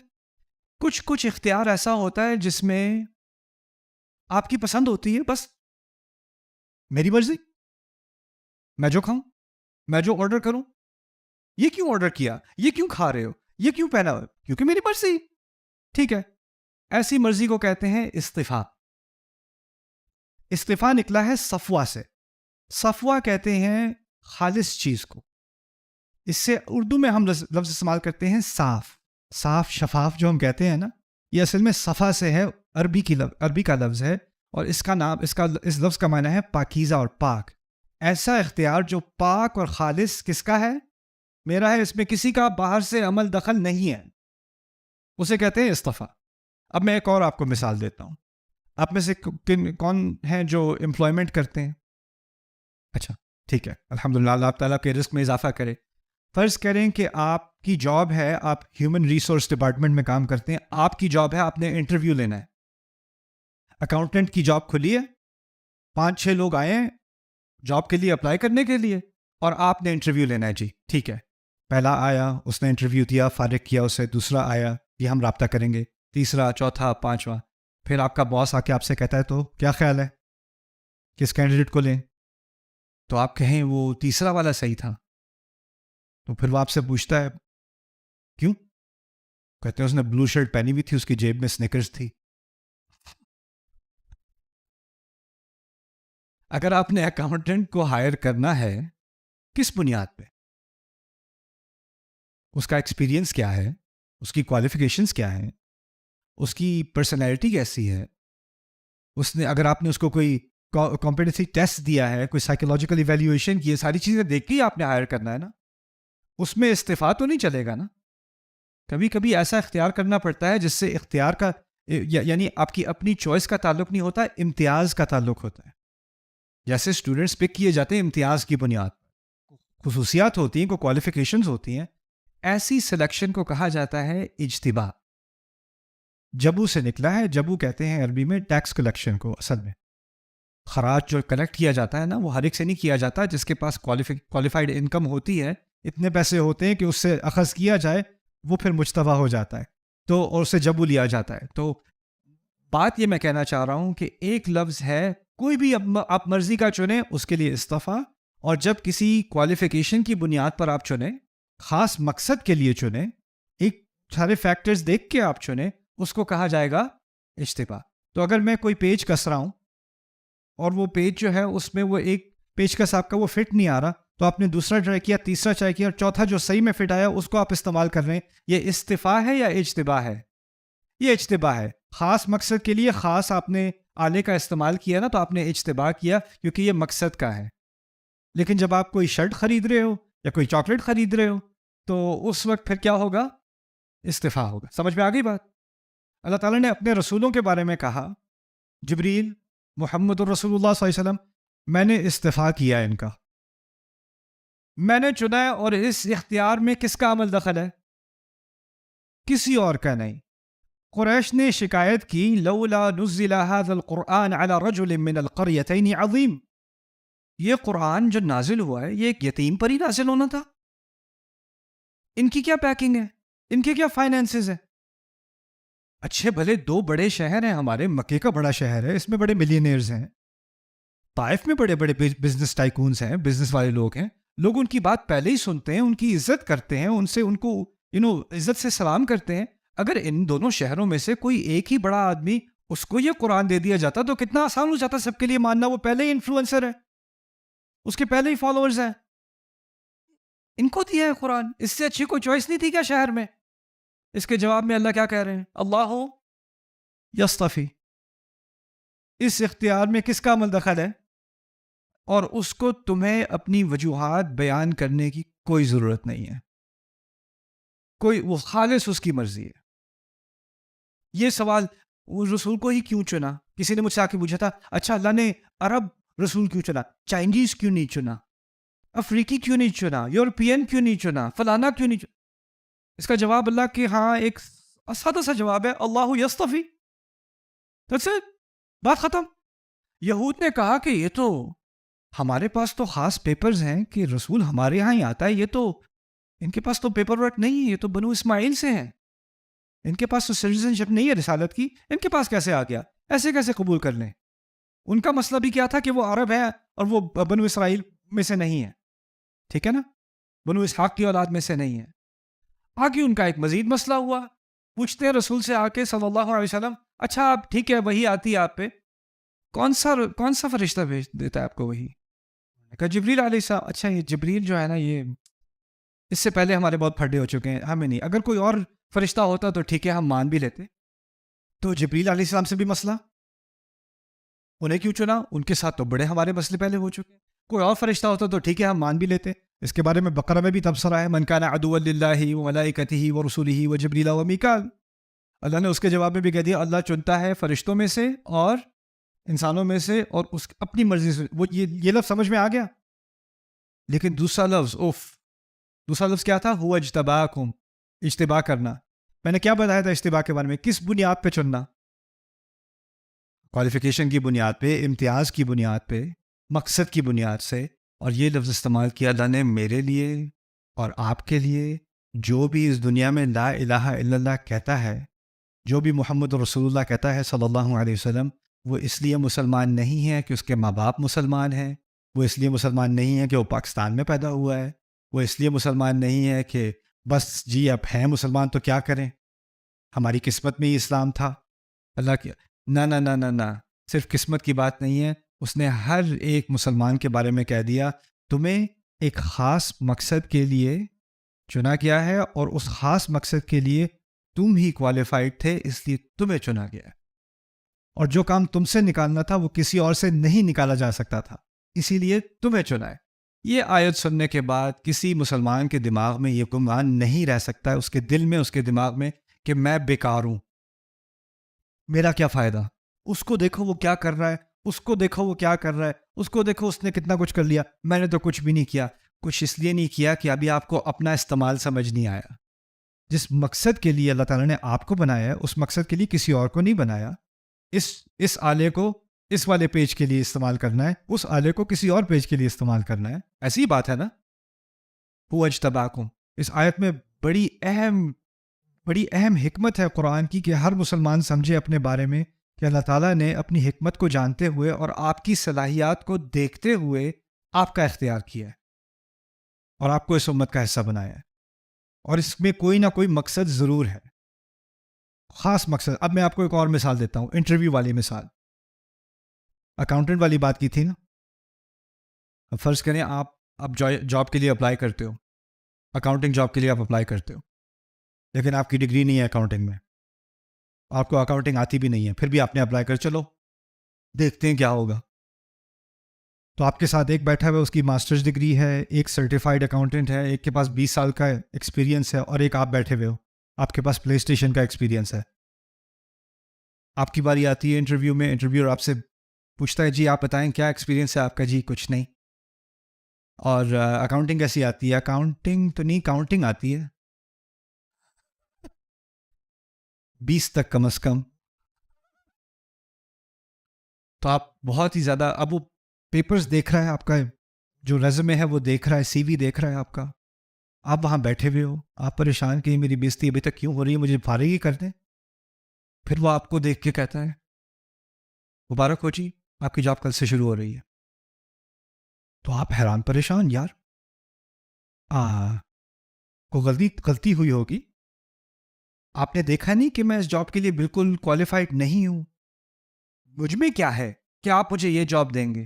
کچھ اختیار ایسا ہوتا ہے جس میں آپ کی پسند ہوتی ہے، بس میری مرضی، میں جو کھاؤں، میں جو آرڈر کروں. یہ کیوں آرڈر کیا، یہ کیوں کھا رہے ہو، یہ کیوں پہنا ہو، کیونکہ میری مرضی. ٹھیک ہے، ایسی مرضی کو کہتے ہیں استفاء. استفاء نکلا ہے صفوہ سے. صفوہ کہتے ہیں خالص چیز کو. اس سے اردو میں ہم لفظ استعمال کرتے ہیں صاف، صاف شفاف جو ہم کہتے ہیں نا، یہ اصل میں صفا سے ہے، عربی کا لفظ ہے، اور اس لفظ کا معنی ہے پاکیزہ اور پاک. ایسا اختیار جو پاک اور خالص کس کا ہے؟ میرا ہے، اس میں کسی کا باہر سے عمل دخل نہیں ہے، اسے کہتے ہیں استفاء. اب میں ایک اور آپ کو مثال دیتا ہوں. آپ میں سے کون ہیں جو امپلائمنٹ کرتے ہیں؟ اچھا ٹھیک ہے، الحمدللہ، اللہ تعالیٰ کے رزق میں اضافہ کرے. فرض کریں کہ آپ کی جاب ہے، آپ ہیومن ریسورس ڈپارٹمنٹ میں کام کرتے ہیں، آپ کی جاب ہے آپ نے انٹرویو لینا ہے. اکاؤنٹنٹ کی جاب کھلی ہے، 5-6 لوگ آئے ہیں جاب کے لیے اپلائی کرنے کے لیے، اور آپ نے انٹرویو لینا ہے. جی ٹھیک ہے، پہلا آیا اس نے انٹرویو دیا، فارغ کیا اسے، دوسرا آیا، یہ ہم رابطہ کریں گے، تیسرا، چوتھا، پانچواں. پھر آپ کا باس آ کے آپ سے کہتا ہے تو کیا خیال ہے کس کینڈیڈیٹ کو لیں؟ تو آپ کہیں وہ تیسرا والا صحیح تھا. تو پھر وہ آپ سے پوچھتا ہے کیوں؟ کہتے ہیں اس نے بلو شرٹ پہنی ہوئی تھی، اس کی جیب میں سنیکرز تھی. اگر آپ نے اکاؤنٹنٹ کو ہائر کرنا ہے، کس بنیاد پہ؟ اس کا ایکسپیرینس کیا ہے، اس کی کوالیفیکیشنز کیا ہیں، اس کی پرسنالٹی کیسی ہے، اس نے، اگر آپ نے اس کو کوئی کمپیٹنسی ٹیسٹ دیا ہے، کوئی سائیکولوجیکل ایویلیویشن کی ہے، ساری چیزیں دیکھ کے ہی آپ نے ہائر کرنا ہے نا. اس میں استفاء تو نہیں چلے گا نا. کبھی کبھی ایسا اختیار کرنا پڑتا ہے جس سے اختیار کا یعنی آپ کی اپنی چوائس کا تعلق نہیں ہوتا، امتیاز کا تعلق ہوتا ہے. جیسے اسٹوڈنٹس پک کیے جاتے ہیں امتیاز کی بنیاد پر، خصوصیات ہوتی ہیں، کوئی کوالیفیکیشنز ہوتی ہیں، ایسی سلیکشن کو کہا جاتا ہے اجتباء. جبو سے نکلا ہے، جبو کہتے ہیں عربی میں ٹیکس کلیکشن کو. اصل میں خراج جو کلیکٹ کیا جاتا ہے نا، وہ ہر ایک سے نہیں کیا جاتا. جس کے پاس کوالیفائڈ انکم ہوتی ہے، اتنے پیسے ہوتے ہیں کہ اس سے اخذ کیا جائے وہ پھر مجتبیٰ ہو جاتا ہے، تو اور اسے جبو لیا جاتا ہے. تو بات یہ میں کہنا چاہ رہا ہوں کہ ایک لفظ ہے، کوئی بھی آپ مرضی کا چنیں، اس کے لیے استفاء. اور جب کسی کوالیفیکیشن کی بنیاد پر آپ چنیں، خاص مقصد کے لیے چنیں، ایک سارے فیکٹرز دیکھ کے آپ چنیں، اس کو کہا جائے گا اجتباء. تو اگر میں کوئی پیج کس رہا ہوں اور وہ پیج جو ہے اس میں وہ ایک پیج کس آپ کا وہ فٹ نہیں آ رہا، تو آپ نے دوسرا ٹرائی کیا، تیسرا ٹرائی کیا، اور چوتھا جو صحیح میں فٹ آیا اس کو آپ استعمال کر رہے ہیں. یہ استفاء ہے یا اجتباء ہے؟ یہ اجتباء ہے. خاص مقصد کے لیے خاص آپ نے آلے کا استعمال کیا نا، تو آپ نے اجتباء کیا کیونکہ یہ مقصد کا ہے. لیکن جب آپ کوئی شرٹ خرید رہے ہو یا کوئی چاکلیٹ خرید رہے ہو، تو اس وقت پھر کیا ہوگا؟ استفاء ہوگا. سمجھ میں آ گئی بات؟ اللہ تعالیٰ نے اپنے رسولوں کے بارے میں کہا، جبریل، محمد الرسول اللہ صلی اللہ علیہ وسلم، میں نے استفاء کیا ان کا، میں نے چنا ہے، اور اس اختیار میں کس کا عمل دخل ہے؟ کسی اور کا نہیں. قریش نے شکایت کی، لولا نزل هذا القرآن على رجل من القريتين عظیم، یہ قرآن جو نازل ہوا ہے یہ ایک یتیم پر ہی نازل ہونا تھا. ان کی کیا پیکنگ ہے، ان کے کیا فائنینسز ہیں؟ اچھے بھلے 2 بڑے شہر ہیں ہمارے، مکے کا بڑا شہر ہے، اس میں بڑے ملینئرز ہیں، طائف میں بڑے بڑے بزنس ٹائکونز ہیں، بزنس والے لوگ ہیں. لوگ ان کی بات پہلے ہی سنتے ہیں، ان کی عزت کرتے ہیں، ان سے ان کو عزت سے سلام کرتے ہیں. اگر ان دونوں شہروں میں سے کوئی ایک ہی بڑا آدمی اس کو یہ قرآن دے دیا جاتا تو کتنا آسان ہو جاتا سب کے لیے ماننا. وہ پہلے ہی انفلوئنسر ہے، اس کے پہلے ہی فالوورز ہیں، ان کو دیا ہے قرآن. اس سے اچھی کوئی چوائس نہیں تھی کیا شہر میں؟ اس کے جواب میں اللہ کیا کہہ رہے ہیں؟ اللہ یصطفی. اس اختیار میں کس کا عمل دخل ہے؟ اور اس کو تمہیں اپنی وجوہات بیان کرنے کی کوئی ضرورت نہیں ہے. وہ خالص اس کی مرضی ہے. یہ سوال وہ رسول کو ہی کیوں چنا؟ کسی نے مجھ سے آ کے پوچھا تھا، اچھا اللہ نے عرب رسول کیوں چنا؟ چائنیز کیوں نہیں چنا؟ افریقی کیوں نہیں چنا؟ یورپین کیوں نہیں چنا؟ فلانا کیوں نہیں چنا؟ اس کا جواب اللہ کے ہاں ایک سادہ سا جواب ہے، اللہ یصطفی. That's it. بات ختم. یہود نے کہا کہ یہ تو ہمارے پاس تو خاص پیپرز ہیں کہ رسول ہمارے یہاں ہی آتا ہے، یہ تو ان کے پاس تو پیپر ورک نہیں ہے، یہ تو بنو اسماعیل سے ہیں، ان کے پاس تو سٹیزن شپ نہیں ہے رسالت کی، ان کے پاس کیسے آ گیا؟ ایسے کیسے قبول کر لیں؟ ان کا مسئلہ بھی کیا تھا کہ وہ عرب ہے اور وہ بنو اسرائیل میں سے نہیں ہے، ٹھیک ہے نا، بنو اسحاق کی اولاد میں سے نہیں ہے. آگے ان کا ایک مزید مسئلہ ہوا. پوچھتے ہیں رسول سے آ کے صلی اللہ علیہ وسلم، اچھا آپ ٹھیک ہے وہی آتی ہے آپ پہ، کون سا فرشتہ بھیج دیتا ہے آپ کو وہی؟ کہا جبریل علیہ السلام. اچھا یہ جبریل جو ہے نا، یہ اس سے پہلے ہمارے بہت پھڈے ہو چکے ہیں، ہمیں نہیں. اگر کوئی اور فرشتہ ہوتا تو ٹھیک ہے ہم مان بھی لیتے. تو جبریل علیہ السلام سے بھی مسئلہ، انہیں کیوں چنا؟ ان کے ساتھ تو بڑے ہمارے مسئلے پہلے ہو چکے ہیں. کوئی اور فرشتہ ہوتا تو ٹھیک ہے ہم مان بھی لیتے. اس کے بارے میں بقرہ میں بھی تبصرہ ہے، من کان عدوا للہ وملائکتہ ورسلہ وجبریل ومیکال. اللہ نے اس کے جواب میں بھی کہہ دیا اللہ چنتا ہے فرشتوں میں سے اور انسانوں میں سے اور اس اپنی مرضی سے. وہ یہ لفظ سمجھ میں آ گیا. لیکن دوسرا لفظ کیا تھا؟ هو اجتباکم، اجتباء کرنا. میں نے کیا بتایا تھا اجتباء کے بارے میں؟ کس بنیاد پہ چننا؟ کوالیفیکیشن کی بنیاد پہ، امتیاز کی بنیاد پہ، مقصد کی بنیاد سے. اور یہ لفظ استعمال کیا اللہ نے میرے لیے اور آپ کے لیے. جو بھی اس دنیا میں لا الہ الا اللہ کہتا ہے، جو بھی محمد رسول اللہ کہتا ہے صلی اللہ علیہ وسلم، وہ اس لیے مسلمان نہیں ہے کہ اس کے ماں باپ مسلمان ہیں، وہ اس لیے مسلمان نہیں ہے کہ وہ پاکستان میں پیدا ہوا ہے، وہ اس لیے مسلمان نہیں ہے کہ بس جی اب ہیں مسلمان تو کیا کریں، ہماری قسمت میں ہی اسلام تھا. اللہ کی نہ صرف قسمت کی بات نہیں ہے. اس نے ہر ایک مسلمان کے بارے میں کہہ دیا تمہیں ایک خاص مقصد کے لیے چنا گیا ہے، اور اس خاص مقصد کے لیے تم ہی کوالیفائڈ تھے، اس لیے تمہیں چنا گیا. اور جو کام تم سے نکالنا تھا وہ کسی اور سے نہیں نکالا جا سکتا تھا، اسی لیے تمہیں چنا ہے. یہ آیت سننے کے بعد کسی مسلمان کے دماغ میں یہ گمان نہیں رہ سکتا ہے، اس کے دل میں، اس کے دماغ میں، کہ میں بیکار ہوں، میرا کیا فائدہ. اس کو دیکھو وہ کیا کر رہا ہے، اس کو دیکھو وہ کیا کر رہا ہے، اس کو دیکھو اس نے کتنا کچھ کر لیا، میں نے تو کچھ بھی نہیں کیا. کچھ اس لیے نہیں کیا کہ ابھی آپ کو اپنا استعمال سمجھ نہیں آیا. جس مقصد کے لیے اللہ تعالیٰ نے آپ کو بنایا ہے اس مقصد کے لیے کسی اور کو نہیں بنایا. اس آلے کو اس والے پیج کے لیے استعمال کرنا ہے، اس آلے کو کسی اور پیج کے لیے استعمال کرنا ہے. ایسی بات ہے نا. هو اجتباکم، اس آیت میں بڑی اہم حکمت ہے قرآن کی کہ ہر مسلمان سمجھے اپنے بارے میں کہ اللہ تعالیٰ نے اپنی حکمت کو جانتے ہوئے اور آپ کی صلاحیات کو دیکھتے ہوئے آپ کا اختیار کیا ہے اور آپ کو اس امت کا حصہ بنایا ہے. اور اس میں کوئی نہ کوئی مقصد ضرور ہے، خاص مقصد. اب میں آپ کو ایک اور مثال دیتا ہوں، انٹرویو والی مثال. اکاؤنٹنٹ والی بات کی تھی نا. اب فرض کریں آپ جاب کے لیے اپلائی کرتے ہو، اکاؤنٹنگ جاب کے لیے آپ اپلائی کرتے ہو، لیکن آپ کی ڈگری نہیں ہے اکاؤنٹنگ میں، آپ کو اکاؤنٹنگ آتی بھی نہیں ہے، پھر بھی آپ نے اپلائی کر چلو دیکھتے ہیں کیا ہوگا. تو آپ کے ساتھ ایک بیٹھا ہوا ہے، اس کی ماسٹرز ڈگری ہے، ایک سرٹیفائڈ اکاؤنٹنٹ ہے، ایک کے پاس 20 سال کا ایکسپیرینس ہے، اور ایک آپ بیٹھے ہوئے ہو، آپ کے پاس پلے اسٹیشن کا ایکسپیرینس ہے. آپ کی باری آتی ہے انٹرویو میں، انٹرویور آپ سے پوچھتا ہے جی آپ بتائیں کیا ایکسپیرینس ہے آپ کا؟ جی کچھ نہیں. اور اکاؤنٹنگ کیسی آتی ہے؟ اکاؤنٹنگ تو نہیں، کاؤنٹنگ آتی ہے 20 تک کم از کم. تو آپ بہت ہی زیادہ، اب وہ پیپرز دیکھ رہا ہے، آپ کا جو ریزومے ہے وہ دیکھ رہا ہے، سی وی دیکھ رہا ہے آپ کا، آپ وہاں بیٹھے ہوئے ہو، آپ پریشان کہ میری بےزتی ابھی تک کیوں ہو رہی ہے، مجھے فارغ ہی کر دیں. پھر وہ آپ کو دیکھ کے کہتا ہے مبارک ہو جی، آپ کی جاب کل سے شروع ہو رہی ہے. تو آپ حیران پریشان، یار کوئی غلطی ہوئی ہوگی. آپ نے دیکھا نہیں کہ میں اس جاب کے لیے بالکل کوالیفائڈ نہیں ہوں. مجھ میں کیا ہے کہ آپ مجھے یہ جاب دیں گے؟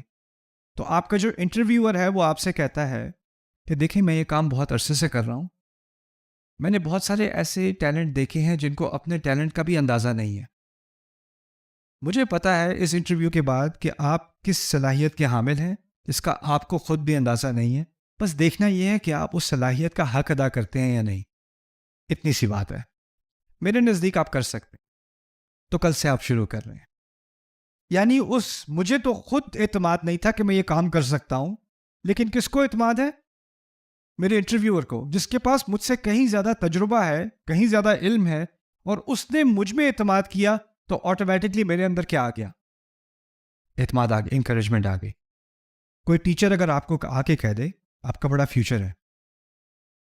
تو آپ کا جو انٹرویور ہے وہ آپ سے کہتا ہے کہ دیکھیں میں یہ کام بہت عرصے سے کر رہا ہوں. میں نے بہت سارے ایسے ٹیلنٹ دیکھے ہیں جن کو اپنے ٹیلنٹ کا بھی اندازہ نہیں ہے. مجھے پتا ہے اس انٹرویو کے بعد کہ آپ کس صلاحیت کے حامل ہیں جس کا آپ کو خود بھی اندازہ نہیں ہے. بس دیکھنا یہ ہے کہ آپ اس صلاحیت کا حق ادا کرتے ہیں یا نہیں. اتنی سی بات ہے. میرے نزدیک آپ کر سکتے ہیں. تو کل سے آپ شروع کر رہے ہیں. یعنی مجھے تو خود اعتماد نہیں تھا کہ میں یہ کام کر سکتا ہوں، لیکن کس کو اعتماد ہے؟ میرے انٹرویور کو، جس کے پاس مجھ سے کہیں زیادہ تجربہ ہے، کہیں زیادہ علم ہے، اور اس نے مجھ میں اعتماد کیا تو آٹومیٹکلی میرے اندر کیا آ گیا؟ اعتماد آ گیا، انکریجمنٹ آ گئی. کوئی ٹیچر اگر آپ کو آ کے کہہ دے آپ کا بڑا فیوچر ہے،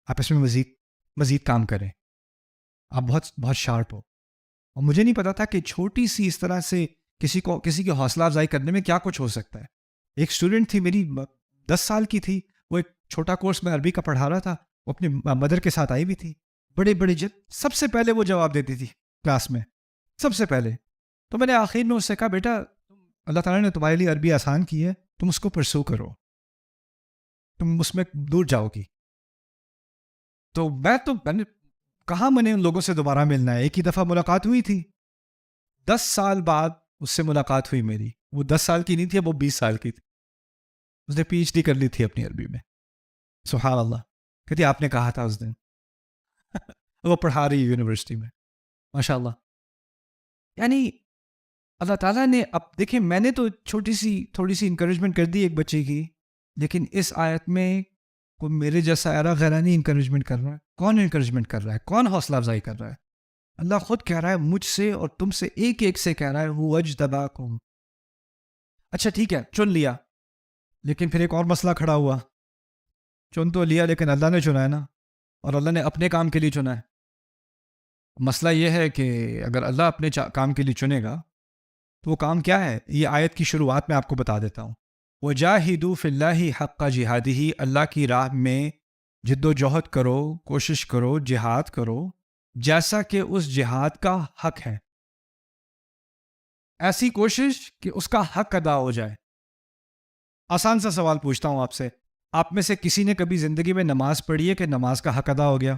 آپ اس میں مزید کام کریں، آپ بہت بہت شارپ ہو. اور مجھے نہیں پتا تھا کہ چھوٹی سی اس طرح سے کسی کی حوصلہ افزائی کرنے میں کیا کچھ ہو سکتا ہے. ایک اسٹوڈنٹ تھی میری، 10 سال کی تھی، وہ ایک چھوٹا کورس میں عربی کا پڑھا رہا تھا، وہ اپنی مدر کے ساتھ آئی بھی تھی. بڑے سب سے پہلے وہ جواب دیتی تھی کلاس میں، سب سے پہلے. تو میں نے آخر میں اس سے کہا بیٹا اللہ تعالیٰ نے تمہارے لیے عربی آسان کی ہے، تم اس کو پرسو کرو، تم اس میں دور جاؤ گی. تو میں نے کہا میں نے ان لوگوں سے دوبارہ ملنا ہے. ایک ہی دفعہ ملاقات ہوئی تھی، 10 سال بعد اس سے ملاقات ہوئی میری. وہ 10 سال کی نہیں تھی، وہ 20 سال کی تھی. اس نے PhD کر لی تھی اپنی عربی میں. سبحان اللہ. کہتی آپ نے کہا تھا اس دن. وہ پڑھا رہی یونیورسٹی میں. ماشاء اللہ. یعنی اللہ تعالیٰ نے اب دیکھیں، میں نے تو تھوڑی سی انکریجمنٹ کر دی ایک بچے کی، لیکن اس آیت میں کوئی میرے جیسا ایرا غیرانی انکریجمنٹ کر رہا ہے. کون انکریجمنٹ کر رہا ہے؟ کون حوصلہ افزائی کر رہا ہے؟ اللہ خود کہہ رہا ہے مجھ سے اور تم سے ایک سے کہہ رہا ہے هو اجتباکم. اچھا ٹھیک ہے، چن لیا، لیکن پھر ایک اور مسئلہ کھڑا ہوا. چن تو لیا لیکن اللہ نے چنا ہے نا، اور اللہ نے اپنے کام کے لیے چنا ہے. مسئلہ یہ ہے کہ اگر اللہ اپنے کام کے لیے چنے گا تو وہ کام کیا ہے؟ یہ آیت کی شروعات میں آپ کو بتا دیتا ہوں. وَجَاهِدُوا فِي اللَّهِ حَقَّ جِهَادِهِ. اللہ کی راہ میں جد و جہد کرو، کوشش کرو، جہاد کرو جیسا کہ اس جہاد کا حق ہے. ایسی کوشش کہ اس کا حق ادا ہو جائے. آسان سا سوال پوچھتا ہوں آپ سے، آپ میں سے کسی نے کبھی زندگی میں نماز پڑھی ہے کہ نماز کا حق ادا ہو گیا؟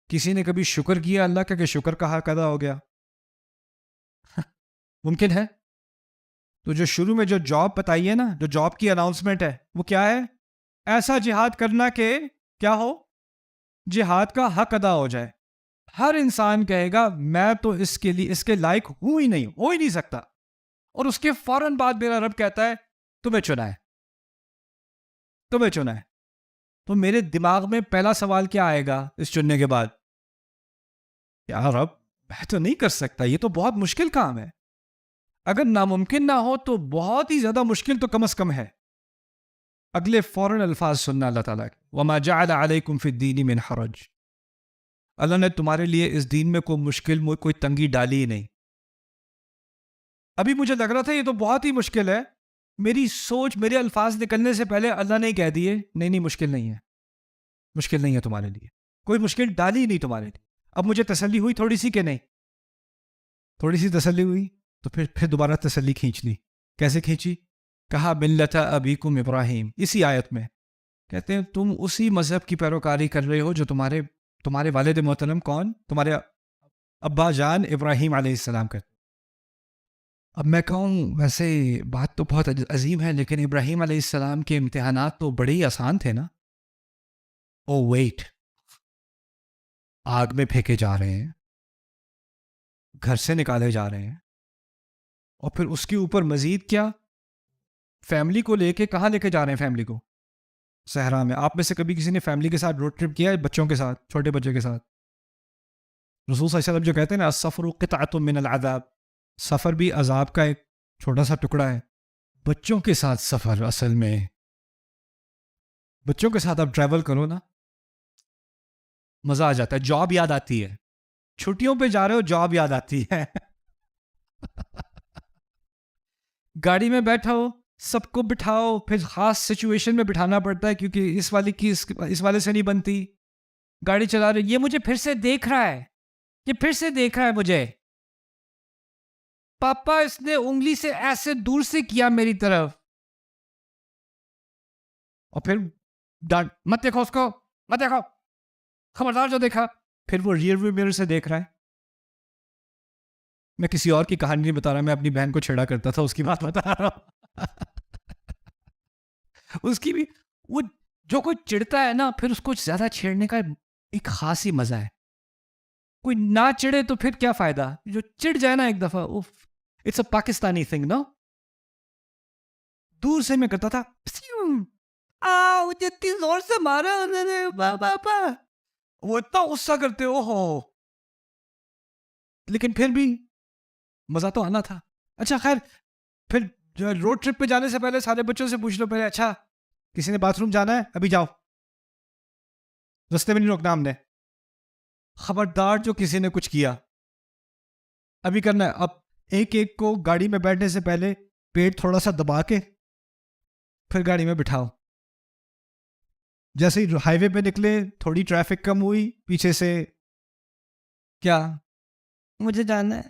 کسی نے کبھی شکر کیا اللہ کا کہ شکر کا حق ادا ہو گیا؟ ممکن ہے؟ تو جو شروع میں جو جاب بتائی ہے نا، جو جاب کی اناؤنسمنٹ ہے، وہ کیا ہے؟ ایسا جہاد کرنا کہ کیا ہو؟ جہاد کا حق ادا ہو جائے. ہر انسان کہے گا میں تو اس کے لائق ہوں ہی نہیں، ہو ہی نہیں سکتا. اور اس کے فوراً بعد میرا رب کہتا ہے تمہیں چنا ہے، تمہیں چنا ہے. تو میرے دماغ میں پہلا سوال کیا آئے گا اس چننے کے بعد؟ یا رب میں تو نہیں کر سکتا، یہ تو بہت مشکل کام ہے. اگر ناممکن نہ ہو تو بہت ہی زیادہ مشکل تو کم از کم ہے. اگلے فوراً الفاظ سننا اللہ تعالیٰ کے، وَمَا جَعَلَ عَلَيْكُمْ فِي الدِّينِ مِنْ حَرَجٍ. اللہ نے تمہارے لیے اس دین میں کوئی مشکل، کوئی تنگی ڈالی ہی نہیں. ابھی مجھے لگ رہا تھا یہ تو بہت ہی مشکل ہے. میری سوچ، میرے الفاظ نکلنے سے پہلے اللہ نے کہہ دیے نہیں مشکل نہیں ہے، مشکل نہیں ہے تمہارے لیے، کوئی مشکل ڈالی ہی نہیں تمہارے لیے. اب مجھے تسلی ہوئی تھوڑی سی کہ نہیں؟ تھوڑی سی تسلی ہوئی. تو پھر دوبارہ تسلی کھینچ لی. کیسے کھینچی؟ کہا ملت ابیکم ابراہیم. اسی آیت میں کہتے ہیں تم اسی مذہب کی پیروکاری کر رہے ہو جو تمہارے والد محترم کون؟ تمہارے ابا جان ابراہیم علیہ السلام کرتے. اب میں کہوں ویسے بات تو بہت عظیم ہے، لیکن ابراہیم علیہ السلام کے امتحانات تو بڑے ہی آسان تھے نا. او ویٹ، آگ میں پھینکے جا رہے ہیں، گھر سے نکالے جا رہے ہیں، اور پھر اس کے اوپر مزید کیا؟ فیملی کو لے کے کہاں لے کے جا رہے ہیں؟ فیملی کو صحرا میں. آپ میں سے کبھی کسی نے فیملی کے ساتھ روڈ ٹرپ کیا ہے؟ بچوں کے ساتھ، چھوٹے بچے کے ساتھ؟ رسول صلی اللہ علیہ وسلم جو کہتے ہیں نا السفر قطعۃ من العذاب، سفر بھی عذاب کا ایک چھوٹا سا ٹکڑا ہے. بچوں کے ساتھ سفر، اصل میں بچوں کے ساتھ آپ ٹریول کرو نا، مزہ آ جاتا ہے. جاب یاد آتی ہے، چھٹیوں پہ جا رہے ہو جاب یاد آتی ہے. گاڑی میں بیٹھا ہو، سب کو بٹھاؤ، پھر خاص سچویشن میں بٹھانا پڑتا ہے کیونکہ اس والی کی اس والے سے نہیں بنتی. گاڑی چلا رہے، یہ مجھے پھر سے دیکھ رہا ہے، یہ پھر سے دیکھ رہا ہے مجھے. پاپا اس نے انگلی سے ایسے دور سے کیا میری طرف. اور پھر ڈانٹ، مت دیکھو اس کو، مت دیکھو، خبردار جو دیکھا. پھر وہ ریئر ویو میرر سے دیکھ رہا ہے. میں کسی اور کی کہانی نہیں بتا رہا، میں اپنی بہن کو چھیڑا کرتا تھا اس کی بات بتا رہا ہوں. اس کی بھی وہ جو کوئی چڑھتا ہے نا پھر اس کو زیادہ چھیڑنے کا ایک خاص ہی مزہ ہے. کوئی نہ چڑھے تو پھر کیا فائدہ، جو چڑھ جائے نا ایک دفعہ، اٹس اے پاکستانی تھنگ نا. دور سے میں کرتا تھا، اتنی زور سے مارا پاپا، وہ اتنا غصہ کرتے ہو. لیکن پھر بھی مزہ تو آنا تھا. اچھا خیر، پھر جو ہے روڈ ٹرپ پہ جانے سے پہلے سارے بچوں سے پوچھ لو پہلے، اچھا کسی نے باتھ روم جانا ہے؟ ابھی جاؤ، رستے میں نہیں روکنا ہم نے. خبردار جو کسی نے کچھ کیا ابھی کرنا ہے. اب ایک ایک کو گاڑی میں بیٹھنے سے پہلے پیٹ تھوڑا سا دبا کے پھر گاڑی میں بٹھاؤ. جیسے ہی ہائی وے پہ نکلے، تھوڑی ٹریفک کم ہوئی، پیچھے سے کیا مجھے جانا ہے،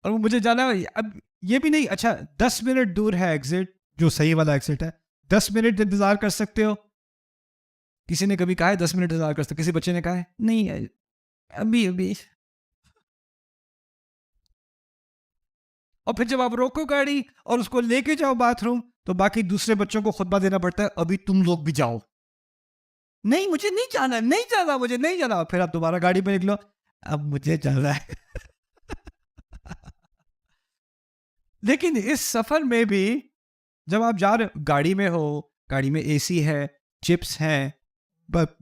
اور وہ مجھے جانا ہے. اب یہ بھی نہیں، اچھا 10 منٹ دور ہے ایگزٹ، جو صحیح والا ایگزٹ ہے، 10 منٹ انتظار کر سکتے ہو؟ کسی نے کبھی کہا ہے 10 منٹ انتظار کر سکتے؟ کسی بچے نے کہا ہے نہیں ابھی. اور پھر جب آپ روکو گاڑی اور اس کو لے کے جاؤ باتھ روم، تو باقی دوسرے بچوں کو خطبہ دینا پڑتا ہے، ابھی تم لوگ بھی جاؤ. نہیں مجھے نہیں جانا، نہیں جانا، مجھے نہیں جانا. پھر آپ دوبارہ گاڑی پہ نکلو، اب مجھے جانا ہے. لیکن اس سفر میں بھی جب آپ جا رہے گاڑی میں ہو، گاڑی میں اے سی ہے، چپس ہیں،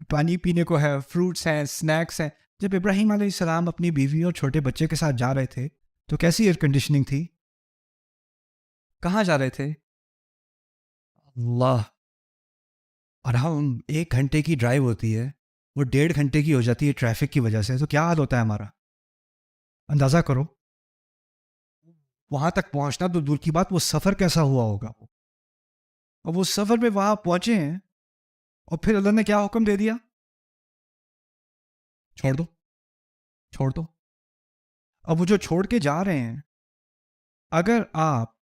پانی پینے کو ہے، فروٹس ہیں، سنیکس ہیں. جب ابراہیم علیہ السلام اپنی بیوی اور چھوٹے بچے کے ساتھ جا رہے تھے تو کیسی ایئر کنڈیشننگ تھی؟ کہاں جا رہے تھے؟ اللہ. اور ہم 1 گھنٹے کی ڈرائیو ہوتی ہے، وہ 1.5 گھنٹے کی ہو جاتی ہے ٹریفک کی وجہ سے. تو کیا حال ہوتا ہے ہمارا، اندازہ کرو. وہاں تک پہنچنا تو دور کی بات، وہ سفر کیسا ہوا ہوگا. اور وہ سفر میں وہاں پہنچے ہیں اور پھر اللہ نے کیا حکم دے دیا؟ چھوڑ دو، چھوڑ دو. اب وہ جو چھوڑ کے جا رہے ہیں، اگر آپ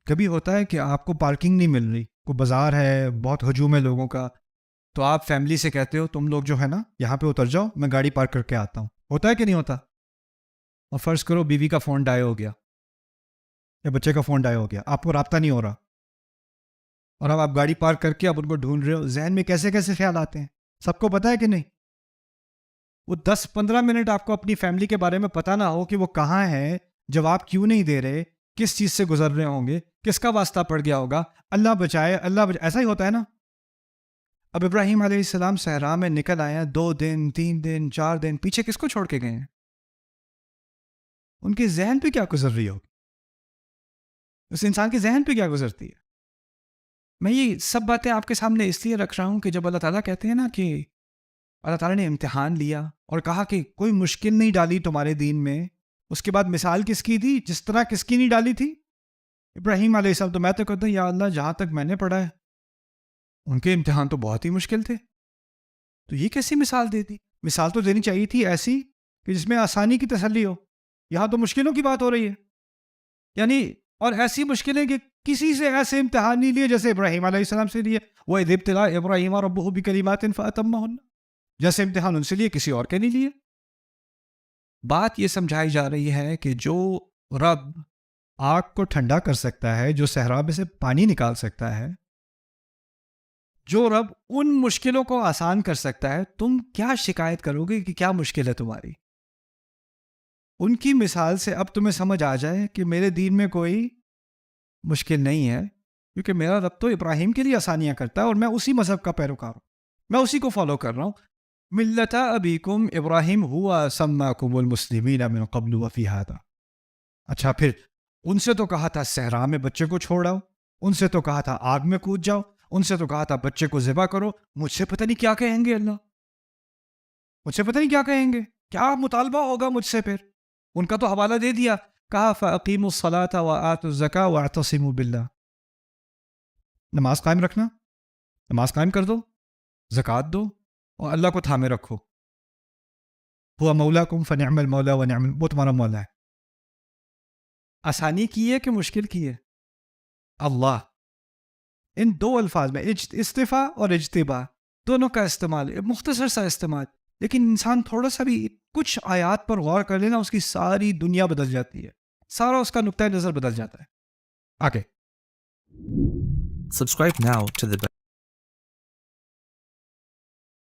کبھی ہوتا ہے کہ آپ کو پارکنگ نہیں مل رہی، کوئی بازار ہے، بہت ہجوم ہے لوگوں کا، تو آپ فیملی سے کہتے ہو تم لوگ جو ہے نا یہاں پہ اتر جاؤ، میں گاڑی پارک کر کے آتا ہوں. ہوتا ہے کہ نہیں ہوتا؟ اور فرض کرو بیوی کا فون ڈائی ہو گیا یا بچے کا فون ڈائی ہو گیا، آپ کو رابطہ نہیں ہو رہا، اور اب آپ گاڑی پارک کر کے آپ ان کو ڈھونڈ رہے ہو. ذہن میں کیسے کیسے خیال آتے ہیں، سب کو پتا ہے کہ نہیں؟ وہ 10-15 منٹ آپ کو اپنی فیملی کے بارے میں پتہ نہ ہو کہ وہ کہاں ہے، جواب کیوں نہیں دے رہے، کس چیز سے گزر رہے ہوں گے، کس کا واسطہ پڑ گیا ہوگا، اللہ بچائے، اللہ بچائے. ایسا ہی ہوتا ہے نا. اب ابراہیم علیہ السلام صحرا میں نکل آئے ہیں، 2 دن 3 دن 4 دن، پیچھے کس کو چھوڑ کے گئے ہیں؟ ان کے ذہن پہ کیا گزر رہی ہوگی، اس انسان کے ذہن پہ کیا گزرتی ہے. میں یہ سب باتیں آپ کے سامنے اس لیے رکھ رہا ہوں کہ جب اللہ تعالیٰ کہتے ہیں نا کہ اللہ تعالیٰ نے امتحان لیا اور کہا کہ کوئی مشکل نہیں ڈالی تمہارے دین میں، اس کے بعد مثال کس کی دی، جس طرح کس کی نہیں ڈالی تھی؟ ابراہیم علیہ السلام. تو میں تو کہتا ہوں یا اللہ، جہاں تک میں نے پڑھا ہے ان کے امتحان تو بہت ہی مشکل تھے، تو یہ کیسی مثال دے دی؟ مثال تو دینی چاہیے تھی ایسی کہ جس میں آسانی کی تسلی ہو. یہاں تو مشکلوں کی بات ہو رہی ہے، یعنی اور ایسی مشکلیں کہ کسی سے ایسے امتحان نہیں لیے جیسے ابراہیم علیہ السلام سے لیے. وَإِذِ ابْتَلَىٰ إِبْرَاهِيمَ رَبُّهُ بِكَلِمَاتٍ فَأَتَمَّهُنَّ، جیسے امتحان ان سے لیے کسی اور کے نہیں لیے. بات یہ سمجھائی جا رہی ہے کہ جو رب آگ کو ٹھنڈا کر سکتا ہے، جو صحرا میں سے پانی نکال سکتا ہے، جو رب ان مشکلوں کو آسان کر سکتا ہے، تم کیا شکایت کرو گے کہ کیا مشکل ہے تمہاری؟ ان کی مثال سے اب تمہیں سمجھ آ جائے کہ میرے دین میں کوئی مشکل نہیں ہے، کیونکہ میرا رب تو ابراہیم کے لیے آسانیاں کرتا ہے اور میں اسی مذہب کا پیروکار ہوں، میں اسی کو فالو کر رہا ہوں. ملت ابیکم ابراہیم ہوا سماکم المسلمین من قبل وفی ھذا. اچھا پھر ان سے تو کہا تھا صحرا میں بچے کو چھوڑ آؤ، ان سے تو کہا تھا آگ میں کود جاؤ، ان سے تو کہا تھا بچے کو ذبح کرو. مجھ سے پتہ نہیں کیا کہیں گے اللہ، مجھ سے پتہ نہیں کیا کہیں گے، کیا مطالبہ ہوگا مجھ سے. پھر ان کا تو حوالہ دے دیا کہا فَأَقِيمُوا الصَّلَاةَ وَآتُوا الزَّكَاةَ وَاعْتَصِمُوا بِاللَّهِ. نماز قائم رکھنا، نماز قائم کر دو، زکوٰۃ دو اور اللہ کو تھامے رکھو. ہوا مولاکم فنعم المولا ونعم، وہ تمہارا مولا ہے. آسانی کی ہے کہ مشکل کی ہے؟ اللہ. ان دو الفاظ میں استفا اور اجتبا دونوں کا استعمال، مختصر سا استعمال، لیکن انسان تھوڑا سا بھی کچھ آیات پر غور کر لینا، اس کی ساری دنیا بدل جاتی ہے، سارا اس کا نقطۂ نظر بدل جاتا ہے. آگے Subscribe now to the